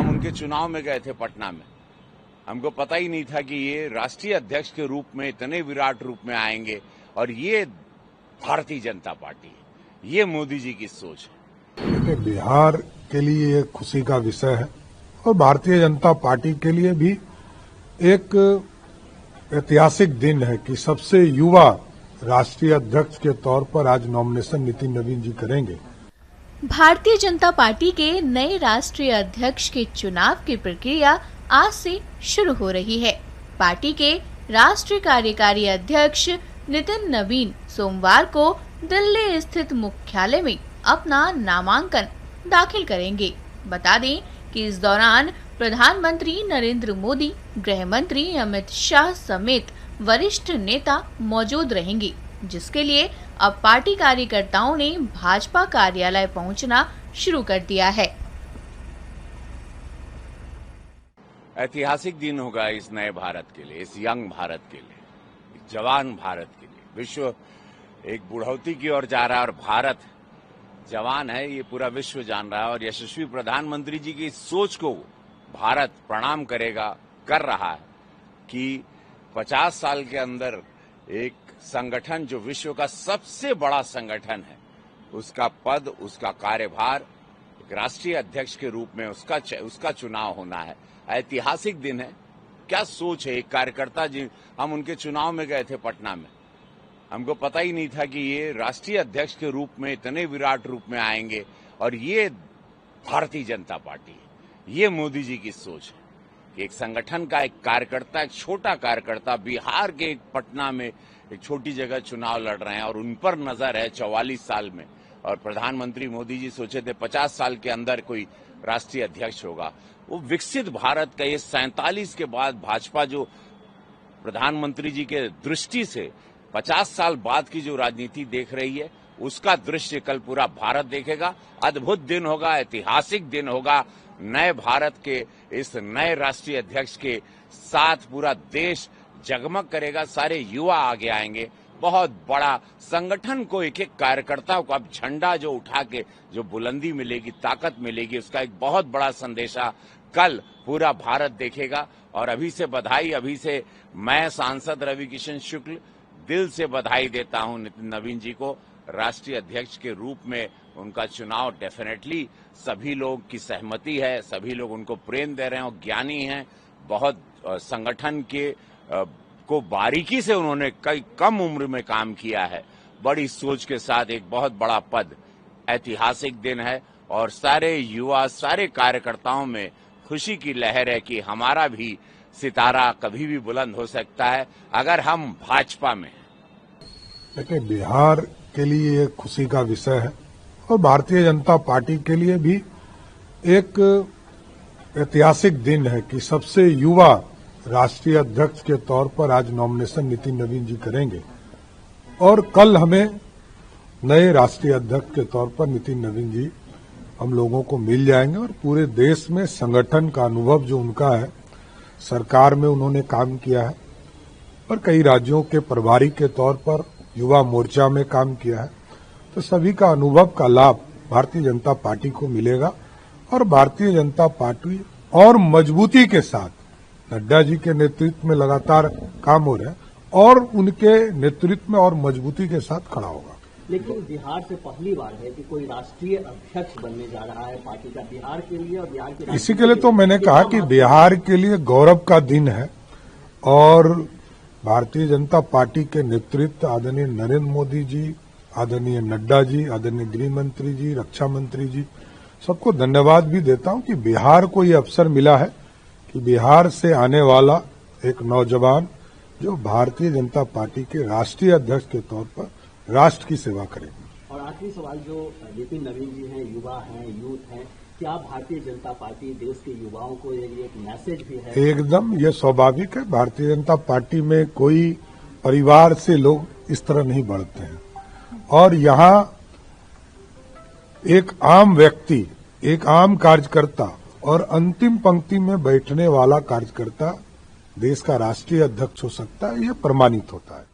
हम उनके चुनाव में गए थे पटना में। हमको पता ही नहीं था कि ये राष्ट्रीय अध्यक्ष के रूप में इतने विराट रूप में आएंगे, और ये भारतीय जनता पार्टी है, ये मोदी जी की सोच है। बिहार के लिए एक खुशी का विषय है और भारतीय जनता पार्टी के लिए भी एक ऐतिहासिक दिन है कि सबसे युवा राष्ट्रीय अध्यक्ष के तौर पर आज नॉमिनेशन नितिन नवीन जी करेंगे। भारतीय जनता पार्टी के नए राष्ट्रीय अध्यक्ष के चुनाव की प्रक्रिया आज से शुरू हो रही है। पार्टी के राष्ट्रीय कार्यकारी अध्यक्ष नितिन नवीन सोमवार को दिल्ली स्थित मुख्यालय में अपना नामांकन दाखिल करेंगे। बता दें कि इस दौरान प्रधानमंत्री नरेंद्र मोदी, गृह मंत्री अमित शाह समेत वरिष्ठ नेता मौजूद रहेंगे, जिसके लिए अब पार्टी कार्यकर्ताओं ने भाजपा कार्यालय पहुंचना शुरू कर दिया है। ऐतिहासिक दिन होगा इस नए भारत के लिए, इस यंग भारत के लिए, जवान भारत के लिए। विश्व एक बुढ़ौती की ओर जा रहा है और भारत जवान है, ये पूरा विश्व जान रहा है। और यशस्वी प्रधानमंत्री जी की सोच को भारत प्रणाम करेगा, कर रहा है कि 50 साल के अंदर एक संगठन जो विश्व का सबसे बड़ा संगठन है, उसका पद, उसका कार्यभार एक राष्ट्रीय अध्यक्ष के रूप में उसका चुनाव होना है। ऐतिहासिक दिन है। क्या सोच है एक कार्यकर्ता जी। हम उनके चुनाव में गए थे पटना में। हमको पता ही नहीं था कि ये राष्ट्रीय अध्यक्ष के रूप में इतने विराट रूप में आएंगे, और ये भारतीय जनता पार्टी है, ये मोदी जी की सोच है। एक संगठन का एक कार्यकर्ता, एक छोटा कार्यकर्ता बिहार के एक पटना में एक छोटी जगह चुनाव लड़ रहे हैं, और उन पर नजर है 44 साल में। और प्रधानमंत्री मोदी जी सोचे थे 50 साल के अंदर कोई राष्ट्रीय अध्यक्ष होगा। वो विकसित भारत का ये 47 के बाद भाजपा जो प्रधानमंत्री जी के दृष्टि से 50 साल बाद की जो राजनीति देख रही है, उसका दृश्य कल पूरा भारत देखेगा। अद्भुत दिन होगा, ऐतिहासिक दिन होगा। नए भारत के इस नए राष्ट्रीय अध्यक्ष के साथ पूरा देश जगमग करेगा, सारे युवा आगे आएंगे। बहुत बड़ा संगठन को, एक एक कार्यकर्ता को अब झंडा जो उठा के जो बुलंदी मिलेगी, ताकत मिलेगी, उसका एक बहुत बड़ा संदेशा कल पूरा भारत देखेगा। और अभी से बधाई, अभी से मैं सांसद रवि किशन शुक्ल दिल से बधाई देता हूं नितिन नवीन जी को राष्ट्रीय अध्यक्ष के रूप में। उनका चुनाव डेफिनेटली सभी लोग की सहमति है, सभी लोग उनको प्रेम दे रहे हैं, और ज्ञानी हैं बहुत। संगठन के को बारीकी से उन्होंने कई कम उम्र में काम किया है, बड़ी सोच के साथ एक बहुत बड़ा पद। ऐतिहासिक दिन है और सारे युवा, सारे कार्यकर्ताओं में खुशी की लहर है कि हमारा भी सितारा कभी भी बुलंद हो सकता है अगर हम भाजपा में हैं। देखिए, बिहार के लिए एक खुशी का विषय है और भारतीय जनता पार्टी के लिए भी एक ऐतिहासिक दिन है कि सबसे युवा राष्ट्रीय अध्यक्ष के तौर पर आज नॉमिनेशन नितिन नवीन जी करेंगे, और कल हमें नए राष्ट्रीय अध्यक्ष के तौर पर नितिन नवीन जी हम लोगों को मिल जाएंगे। और पूरे देश में संगठन का अनुभव जो उनका है, सरकार में उन्होंने काम किया है और कई राज्यों के प्रभारी के तौर पर युवा मोर्चा में काम किया है, तो सभी का अनुभव का लाभ भारतीय जनता पार्टी को मिलेगा। और भारतीय जनता पार्टी और मजबूती के साथ, नड्डा जी के नेतृत्व में लगातार काम हो रहा है, और उनके नेतृत्व में और मजबूती के साथ खड़ा होगा। लेकिन बिहार से पहली बार है कि कोई राष्ट्रीय अध्यक्ष बनने जा रहा है पार्टी का, बिहार के लिए और बिहार के इसी के लिए तो मैंने कहा कि बिहार के लिए गौरव का दिन है। और भारतीय जनता पार्टी के नेतृत्व आदरणीय नरेंद्र मोदी जी, आदरणीय नड्डा जी, आदरणीय गृह मंत्री जी, रक्षा मंत्री जी, सबको धन्यवाद भी देता हूं कि बिहार को ये अवसर मिला है कि बिहार से आने वाला एक नौजवान जो भारतीय जनता पार्टी के राष्ट्रीय अध्यक्ष के तौर पर राष्ट्र की सेवा करेंगे। और आखिरी सवाल, जो नितिन नवीन जी हैं, युवा हैं, यूथ हैं, क्या भारतीय जनता पार्टी देश के युवाओं को एक मैसेज भी है? एकदम, ये स्वाभाविक है। भारतीय जनता पार्टी में कोई परिवार से लोग इस तरह नहीं बढ़ते हैं, और यहाँ एक आम व्यक्ति, एक आम कार्यकर्ता और अंतिम पंक्ति में बैठने वाला कार्यकर्ता देश का राष्ट्रीय अध्यक्ष हो सकता है, ये प्रमाणित होता है।